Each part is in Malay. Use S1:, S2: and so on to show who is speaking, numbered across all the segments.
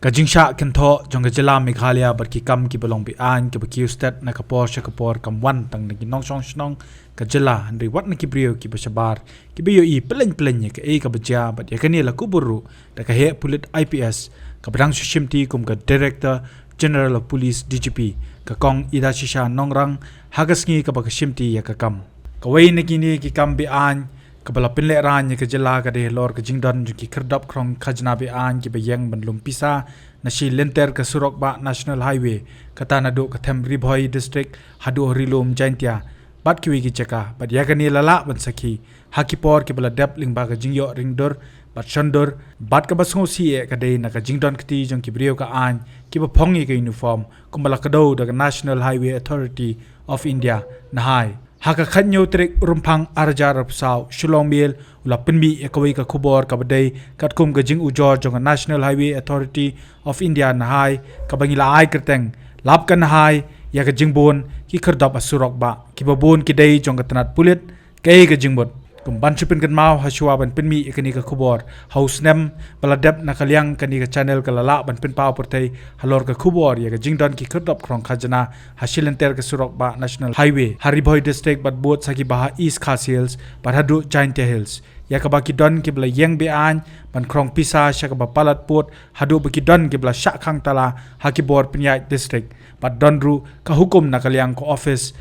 S1: Kajingsha kentho jong Jylla Meghalaya berki kam ki belong Beaiñ ki berki stat na kapor syakapor kam wan tang nagi nongsong snong ka Jylla handri wat na ki brio ki bersabar ki biyo i peleng ka ka beja bat ya kani la kuburu da ka he pulit IPS ka bedang sushimti kum ka Director General of Police DGP ka kong ida shisha Nongrang hagasngi ka bakashimti ya ka kam ka wei nagi ni ki kam Beaiñ Kabala Pynlehraiñ ke Jylla ka de lor ke jingdon ki kerdap krong khajna Beaiñ ki Beaiñ bandlum pisa na shi lenter ke Surokbah National Highway kata na do ka them Ribhoi district hadu rilum Thiah bat ki wi ki cheka bat ya kani lala ban sakhi hakipor ki bala dep lingba ka jingyo ringdor bat shondor bat ka basngo si e ka de na ka jingdon kti jong ki brio ka an ki ba phongi ka uniform kumbala ka do da National Highway Authority of India na hai Haka khanyo trek rumpang arjar sapsaw Shillong Mail ula pinmi ekawai ka khubor ka badai katkum ka jing ujor jong National Highway Authority of India na hai ka bangila ai kerteng lap kan hai ya ka jingbon ki khardap Surokbah ki babon ki dei jong ka tanat pulit kai ka jingbot kum ban chupin kan mau haswa ban pinmi ekani ka khubor house nem baladep na kalyang kani ka channel ka lala ban pin paw portai halor ka khubor ya ka jingdon ki khardap krong khajana hasilenter ka Surokbah National Highway Ribhoi district bat bot saki baha East Khas Hills bat hadu Thiah Hills ya ka baki don ki bla yeng Beaiñ ban krong pisa sha ka ba palat pot hadu baki don ki bla sha khang tala hakibor Pynlehraiñ district bat donru ka hukum na kalyang ko office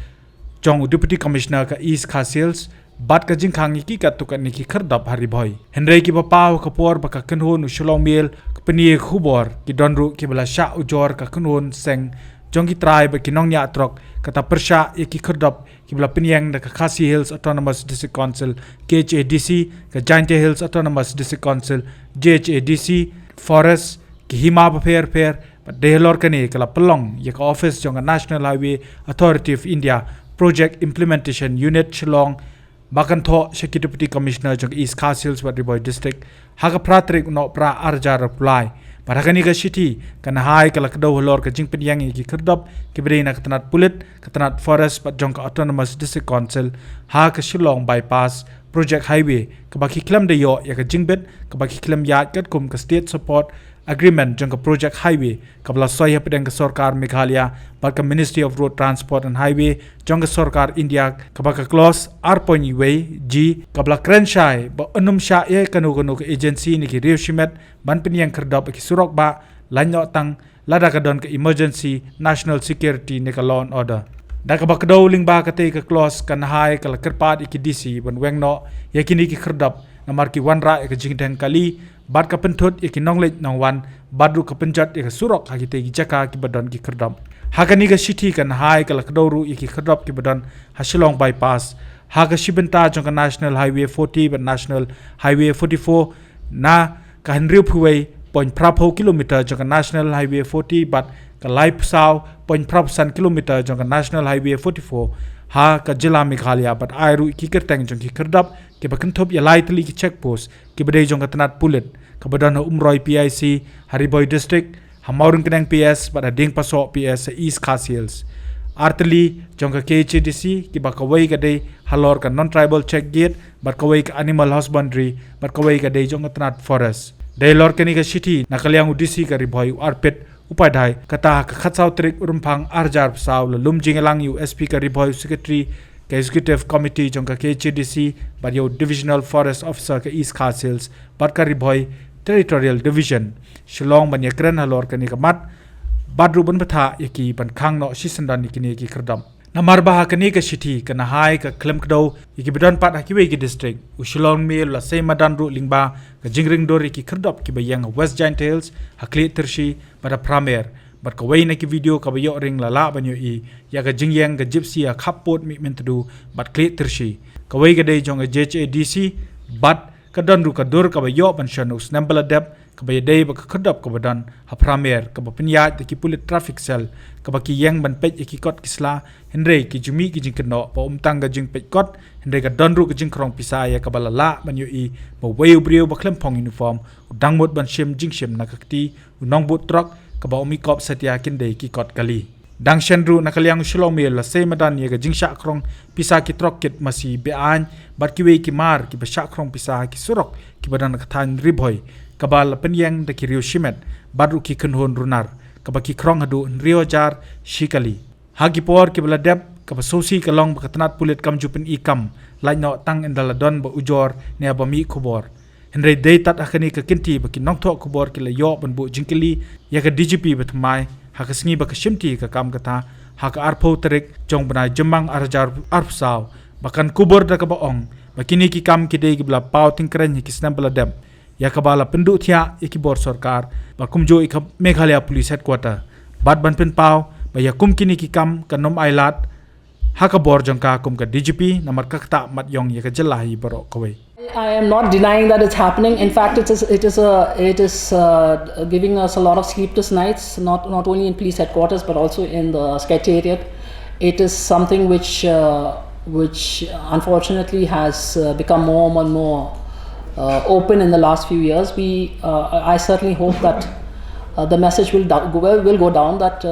S1: jong Deputy Commissioner ka East Khas Hills bat ka jingkhang ki ka tukan ni ki khardap Ribhoi henrei ki papaw ka por baka kanhon u Shillong Mail pni khubor ki donru ki bala sha ujor ka kanhon seng jong ki trai ba ki nongnya trok kata persha ki khardap ki bala Pynlehraiñ da ka Khasi Hills Autonomous District Council KHADC ka Thiah Hills Autonomous District Council JHADC Forest ki hima ba fer but dehlor kani kala pelong ya ka office jong National Highway Authority of India Project Implementation Unit Shillong Bakan tho Shaki Deputy Commissioner jong East Khas Hills wat Ribhoi district haga pratrik no pra arjar reply paragani ka city kan hai kala kdo lor ka jing Pynlehraiñ ki khardap ki breina katanat pulit katanat forest pat jong ka Autonomous District Council ha ka Shillong bypass project highway ka baki klam de yo ya ka jingbet ka baki klam ya kat kum ka state support agreement jong ka project highway kabla soya pedang ka sarkar Meghalaya bat ka Ministry of Road Transport and Highway jong ka sarkar India kabaka clause arponi way g kabla krenshai ba anum sha ye kanu ka agency ni ki riushimet ban Pynlehraiñ khardap ki Surokbah lanyo tang lada ka don ka emergency national security ni ka law and order da ka bakdo lingba ka te ka clause kan hai kala kerpat ki DC ban wengno yakini ki khardap namar ki wanra ka jingdeng kali bat ka penthut ki nonglet nongwan badru ka penjat ka surok ha ki te ki jaka ki badon ki khardap hakani ka city kan hai kala kdoru ki khardap ki badon ha Shillong bypass ha ka shibenta jong ka National Highway 40 but National Highway 44 na ka henriu phuwei 0.5 kilometer jong ka National Highway 40 but ka life saw 0.5 kilometer jong ka National Highway 44 ha ka Jylla Meghalaya but airu ki kerteng jong ki khardap ki bakan thop ya lai tli ki checkpost ki bedai jong ka tanat pulit ka badan umroi PIC Ribhoi district hamaurung kenang PS pada ding pasok PS East Khas Hills artli jong ka KHADC ki bakawai ka dei halor ka non tribal check gate bat kawai ka animal husbandry bat kawai ka dei jong ka tanat forest dei lor kani ka city nakalyang UDC ka Ribhoi arpet upadhai kata ka khatsaw trik urumphang arjar saw lum jingalang USP ka Ribhoi secretary ka executive committee jong ka KHADC bat yo divisional forest officer ka East Khas Hills bat ka Ribhoi territorial division Shillong ban yakren halor kani ka mat badru ban batha yaki ban khang no sisandan kini ki khardam namar baha kani ka city kana hai ka klem kdo yaki bidon pat hakiwe ki district u Shillong Mail la sei madan ru lingba ka jingring dori ki khardap ki bayang West Thiah Hills hakli tershi pada pramer bat ka wei na ki video ka bayo ring lala banyo i ya ka jingyang ka gypsy a khapot mi mentu bat kli tershi ka wei ka dei jong JHADC bat ka donru ka dur ka bayo ban shanus nambala dep ka bay dei ba ka khadap ka badan ha pramer ka ba Pynlehraiñ ki pulit traffic cell ka ba ki yang ban pej ki kot kisla henrei ki jumi ki jingkno pa umtang ga jing pej kot henrei ka donru ka jingkrong pisaya ka balala banyo i ba weu brio ba klempong uniform udangmot ban shim jingshim na kakti unongbut trok ka ba umi kop satya kindei ki kot kali dang shenru nakalyang Shillong Mail la sei madan ye ga jingsha krong pisa ki trok kit masi Beaiñ bat ki wei ki mar ki ba sha krong pisa ki surok ki badan ka than Ribhoi kabal penyang da ki rio shimet baru ki kenhon runar kabaki krong hadu rio jar shikali hagi por ki beladep kapasosi kalong bakatanat pulit kam jupen ikam lai no tang endala don ba ujor ne abami kubor henry day tat akani ka kinti baki nongtho kubor ki la yo ban bu jingkili ya ka DGP betmai hakasngi baka shimti ka kam kata haka arpo terik jong banai jemang arjar arpsau bahkan kubur da ka baong bakini ki kam ki dei gibla pau tingkren ki snam beladep ya kabala Pynduh Thiah ikibor sarkar bakumjo ik Meghalaya Police Headquarter bad ban pen pau ba ya kum kini ki kam kanom ailat hakabor jangka kum ka DGP namar kakta mat yong ya ka Jylla hi baro kawai.
S2: I am not denying that it's happening. In fact, it is giving us a lot of sleepless nights, not only in police headquarters but also in the secretariat. It is something which unfortunately has become more and more open in the last few years. I certainly hope that the message will go down that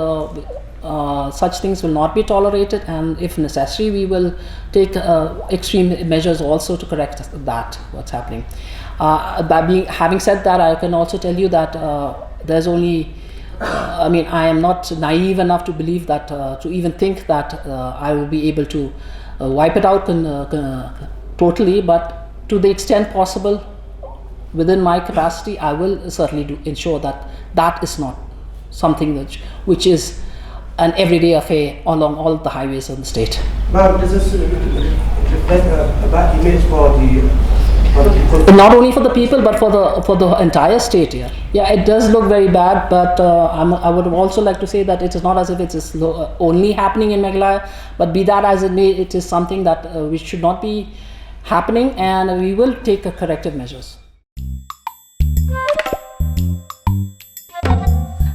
S2: such things will not be tolerated, and if necessary we will take extreme measures also to correct that what's happening. Having said that, I can also tell you that there's only I am not naive enough to believe that to even think that I will be able to wipe it out totally, but to the extent possible within my capacity, I will certainly ensure that that is not something which is an everyday affair along all the highways of the state.
S3: Ma'am, does this reflect a bad image for the people?
S2: Not only for the people, but for the entire state here. Yeah, it does look very bad, but I would also like to say that it is not as if it is only happening in Meghalaya, but be that as it may, it is something that which should not be happening, and we will take corrective measures.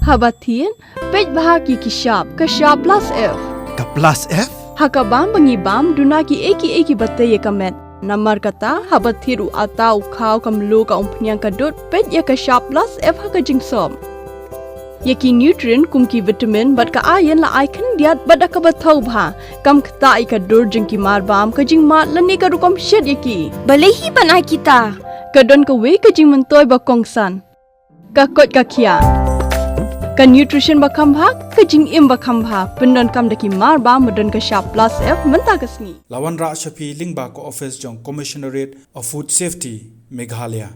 S4: Habatin, pej bahagi kishab, kashab plus F.
S5: Ka plus F?
S4: Hakabam bangibam dunaki eki batay kamet. Namar kata habathiru atau kau kamlu ka umpnyang kadut pej ya kashab plus F haka jingsom. Yaki nutrient kumki vitamin bat ka ayan la icon diat bat ka bathau bha kam kta ikadur jingki marbam ka jing mat la ne ka rukom shed yaki. Balehi banai kita. Kadon ka we ka jing mentoy ba kongsan. Ka kot ka kia. Ka nutrition bakam bha ka jing im bakam bha pendon kam daki marba modon ka sharp plus F menta kasni
S1: Lawan Ra Shafi lingba ko office jong Commissionerate of Food Safety Meghalaya